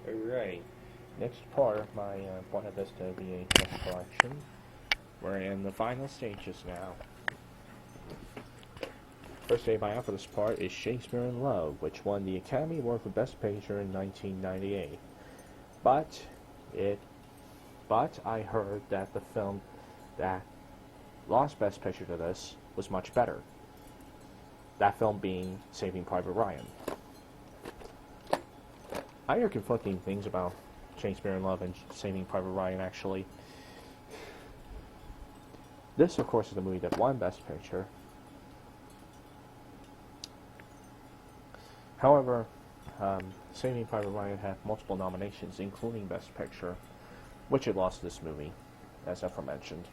Alright, next part of my Buena Vista VHS collection. We're in the final stages now. First name I have for this part is Shakespeare in Love, which won the Academy Award for Best Picture in 1998. But I heard that the film that lost Best Picture to this was much better. That film being Saving Private Ryan. I hear conflicting things about Shakespeare in Love and Saving Private Ryan, actually. This, of course, is the movie that won Best Picture. However, Saving Private Ryan had multiple nominations, including Best Picture, which it lost this movie, as aforementioned.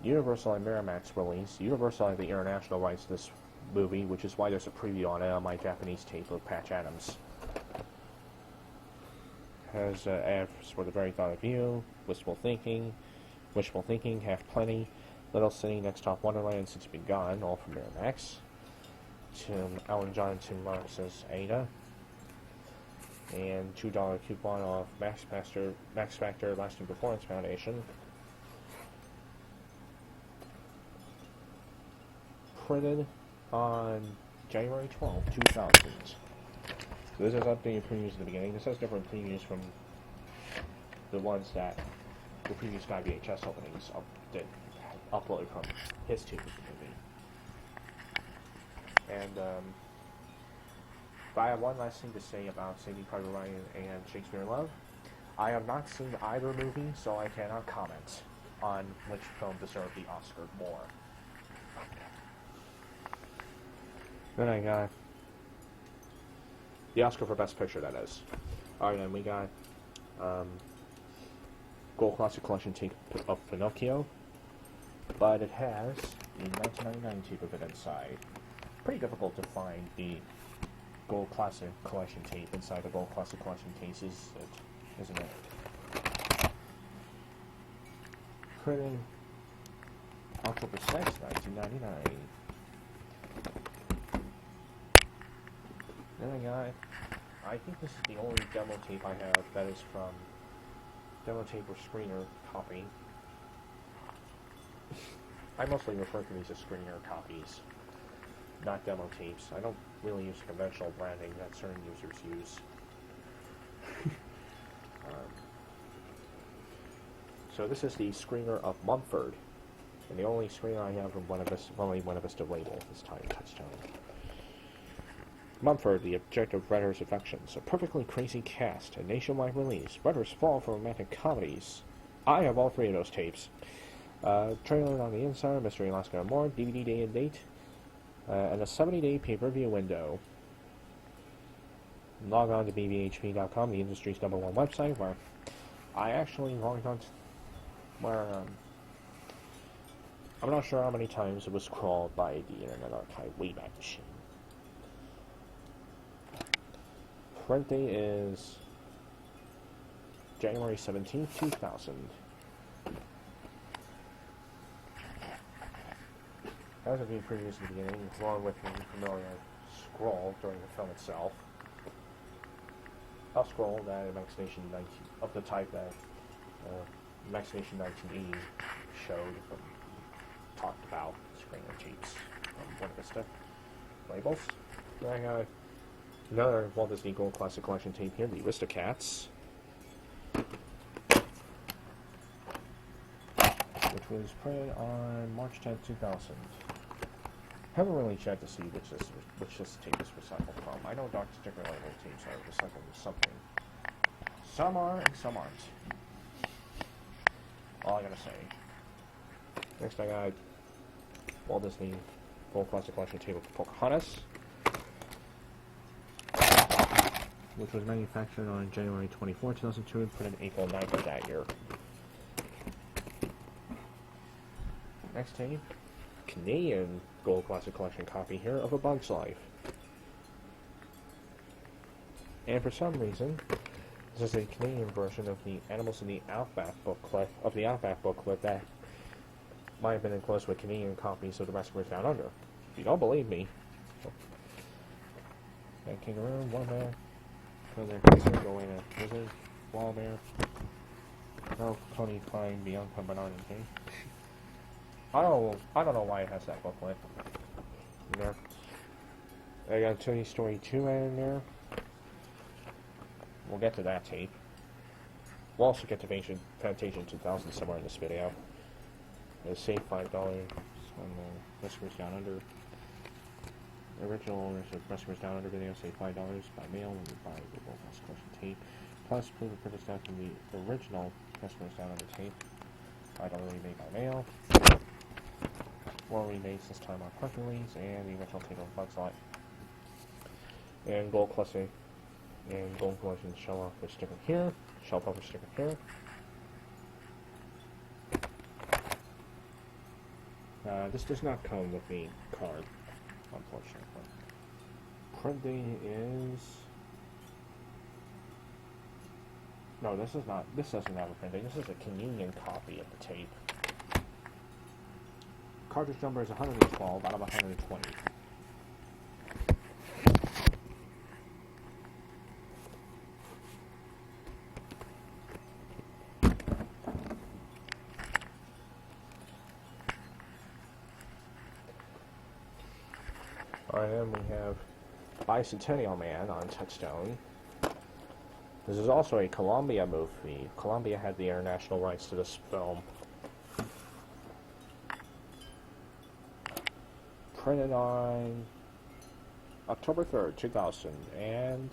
Universal and Miramax released. Universal had the international rights to this movie, which is why there's a preview on it on my Japanese tape of Patch Adams. Has ads for the very thought of you, wishful thinking, have plenty, Little City, Next Top Wonderland, Since You've Been Gone, all from Miramax. Tim Alan John and Tim Marx's Ada, and $2 coupon off Max Factor Lasting Performance Foundation. Printed on January 12, 2000. So this is updated previews at the beginning. This has different previews from the ones that the previous guy VHS openings did upload from his tape of the movie. And but I have one last thing to say about Saving Private Ryan and Shakespeare in Love. I have not seen either movie, so I cannot comment on which film deserved the Oscar more. Then I got the Oscar for Best Picture, that is. Alright, then we got Gold Classic Collection tape of Pinocchio, but it has the 1999 tape of it inside. Pretty difficult to find the Gold Classic Collection tape inside the Gold Classic Collection cases, isn't it? Printed October 6, 1999. Then I think this is the only demo tape I have that is from demo tape or screener copy. I mostly refer to these as screener copies, not demo tapes. I don't really use conventional branding that certain users use. So this is the screener of Mumford, and the only screener I have from Buena Vista label this time, Touchstone. Mumford, the object of Redder's affections, a perfectly crazy cast, a nationwide release, Redder's fall for romantic comedies. I have all three of those tapes. Trailer on the inside, Mystery Alaska and More, DVD day and date, and a 70-day pay-per-view window. Log on to bbhp.com, the industry's #1 website, where I actually logged on to, where, I'm not sure how many times it was crawled by the Internet Archive Wayback Machine. Print date is January 17, 2000. As of the previous beginning, along with the familiar scroll during the film itself. A scroll that Imagination 19 of the type that Imagination 1980 showed talked about screener tapes from Buena Vista labels. I got another Walt Disney Gold Classic Collection tape here, the Aristocats, which was printed on March 10, 2000. Haven't really checked to see which this tape is recycled from. I know Dr. Sticker label tapes are recycled with something. Some are and some aren't. All I gotta say. Next I got Walt Disney Gold Classic Collection tape of Pocahontas, which was manufactured on January 24, 2002 and printed April 9th of that year. Next tape, Canadian Gold Classic Collection copy here of A Bug's Life. And for some reason, this is a Canadian version of the Animals in the Outback booklet, that might have been enclosed with Canadian copies of The Massacre Down Under. If you don't believe me, that kangaroo, one man, So they're going to go in a prison while there. No, Tony Klein, Beyond Bernard and King. I don't know why it has that booklet. There. I got Tony Story 2 in there. We'll get to that tape. We'll also get to Fantasia 2000 somewhere in this video. Save $5 on the Rescuers Down Under. Original owners of Rescuers Down Under video save $5 by mail when you buy the World House Collection tape. Plus, prove the purchase down from the original Rescuers Down Under tape. $5 rebate by mail. More rebates this time on Hercules and the original tape of Bugs Life. And gold cluster and gold collection shell offer sticker here. Shell offer sticker here. This does not come with the card, unfortunately. Print date is... No, this doesn't have a print date. This is a communion copy of the tape. Cartridge number is 112 out of 120. And we have Bicentennial Man on Touchstone. This is also a Columbia movie. Columbia had the international rights to this film. Printed on October 3rd, 2000. And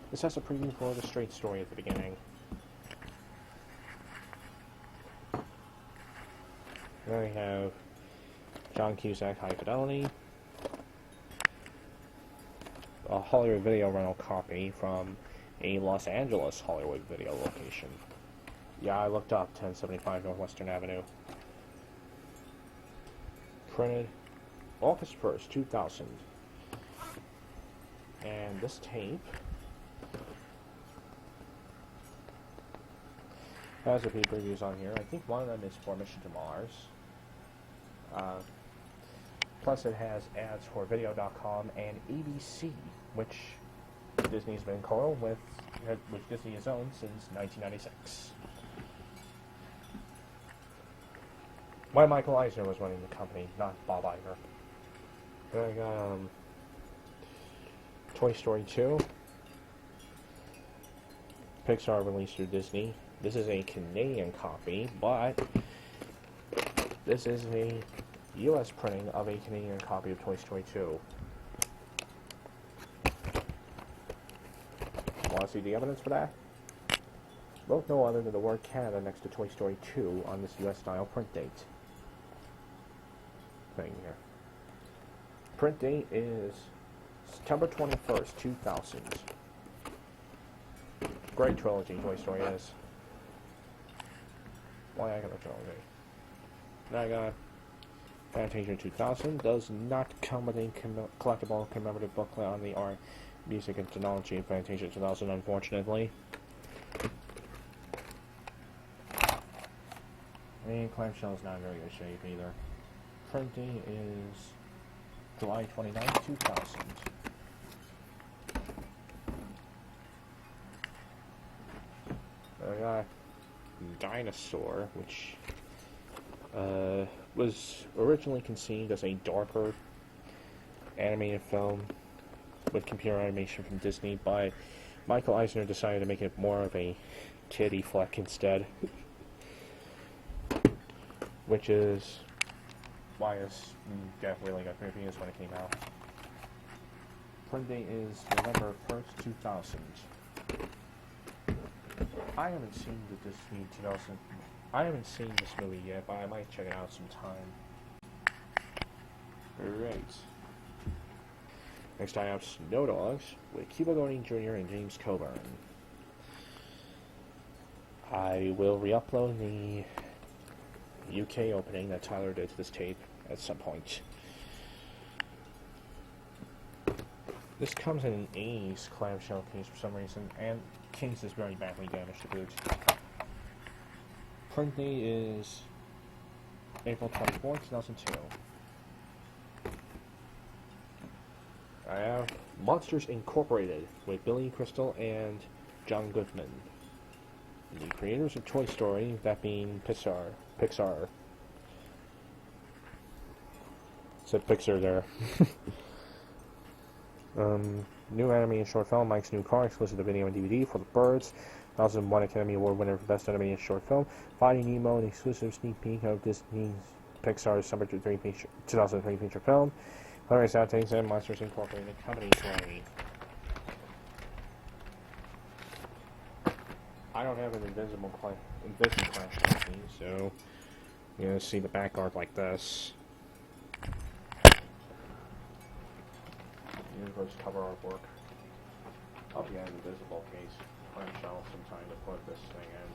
this has a preview for the straight story at the beginning. Then we have John Cusack, High Fidelity. A Hollywood video rental copy from a Los Angeles Hollywood video location. Yeah, I looked up 1075 Northwestern Avenue. Printed August 1st, 2000. And this tape has a few previews on here. I think one of them is for Mission to Mars. Plus it has ads for Video.com and ABC, which Disney's been which Disney has owned since 1996. Why Michael Eisner was running the company, not Bob Iger. Then I got Toy Story 2. Pixar released through Disney. This is a Canadian copy, but this is a U.S. printing of a Canadian copy of Toy Story 2. Want to see the evidence for that? Look no other than the word Canada next to Toy Story 2 on this U.S. style print date. Thing here. Print date is September 21st, 2000. Great trilogy, Toy Story is. Why I got a trilogy? Now I got Fantasia 2000. Does not come with a collectible commemorative booklet on the art, music, and technology of Fantasia 2000, unfortunately. And clamshell is not in very good shape either. Print date is July 29th, 2000. I got Dinosaur, which was originally conceived as a darker animated film with computer animation from Disney, but Michael Eisner decided to make it more of a kiddie flick instead. Which is why it's got really good reviews when it came out. Print date is November 1st, 2000. I haven't seen the Disney 2000. I haven't seen this movie yet, but I might check it out sometime. Alright. Next I have Snow Dogs with Cuba Gooding Jr. and James Coburn. I will re-upload the UK opening that Tyler did to this tape at some point. This comes in an A's clamshell case for some reason, and case is very badly damaged to boot. Print date is April 24, 2002. I have Monsters Incorporated with Billy Crystal and John Goodman. The creators of Toy Story, that being Pixar. Said Pixar there. New animated short film, Mike's New Car, exclusive to video and DVD for the Birds. 2001 Academy Award winner for Best Animated Short Film. Finding Nemo, an exclusive sneak peek of Disney's Pixar's Summer 2003 feature film. Hilarious outtakes and Monsters Incorporated Company 20. I don't have an Invision Clash company, so you're going to see the back art like this. Universe cover artwork. I'll be an invisible case clamshell sometime to put this thing in.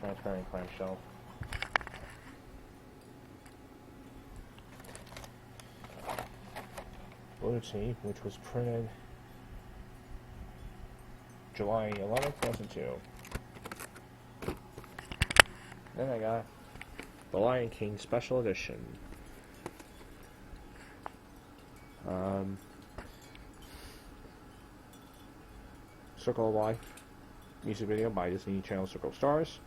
Transparent clamshell. Lucy, which was printed July 11th, 2002. Then I got The Lion King Special Edition. Circle of Life music video by Disney Channel Circle Stars.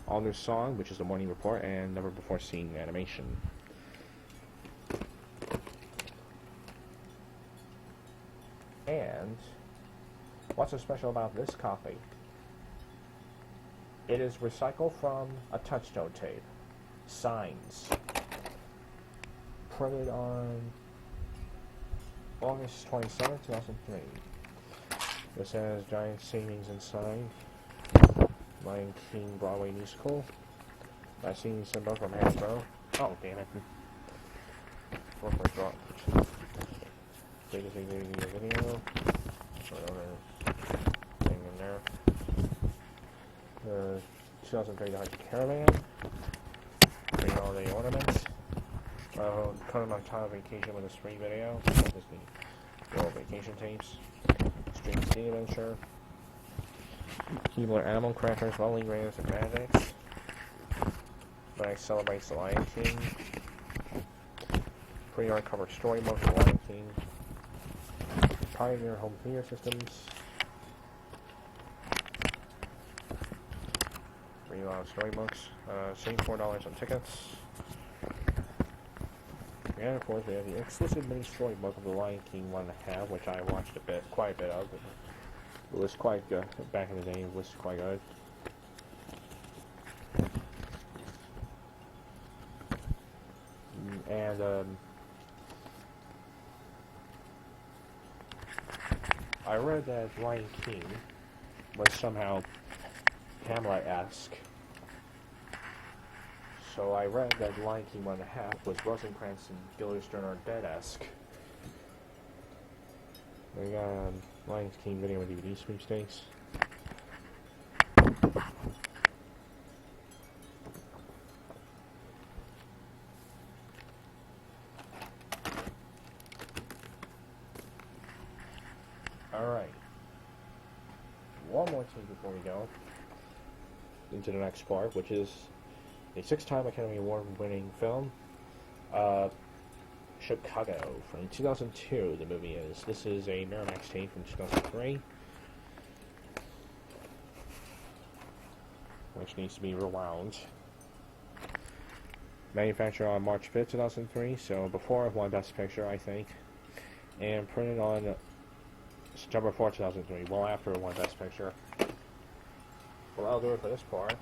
All New Song, which is the Morning Report, and Never Before Seen animation. And what's so special about this copy? It is recycled from a touchstone tape. Signs. Printed on August 27, 2003. This has giant savings inside. Lion King Broadway musical. I seen Simba from Hasbro. Oh, damn it. Fourth drop. Biggest video. Another thing in there. The 2003 Dodge Caravan. Free holiday ornaments. Kind of time vacation with a spring video. Disney World Vacation tapes. Stream Ski Adventure. Keebler Animal Crackers, Lonely Raiders and Magics. Nice celebrates the Lion King. Pre-art cover storybook of the Lion King. Pioneer Home Theater Systems. Free storybooks. Save $4 on tickets. And of course we have the exclusive mini storybook of the Lion King 1.5, which I watched quite a bit of. It was quite good. Back in the day, it was quite good. And I read that Lion King was somehow Hamlet-esque. So I read that Lion King 1.5 was Rosencrantz and Guildenstern are Dead-esque. We got Lion King video and DVD sweepstakes. Alright. One more thing before we go into the next part, which is a 6-time Academy Award winning film, Chicago, from 2002, the movie is. This is a Miramax tape from 2003, which needs to be rewound. Manufactured on March 5th, 2003, so before it won Best Picture, I think. And printed on September 4th, 2003, well after it won Best Picture. Well, I'll do it for this part.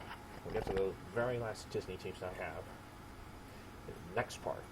We'll get to the very last Disney tapes I have. The next part.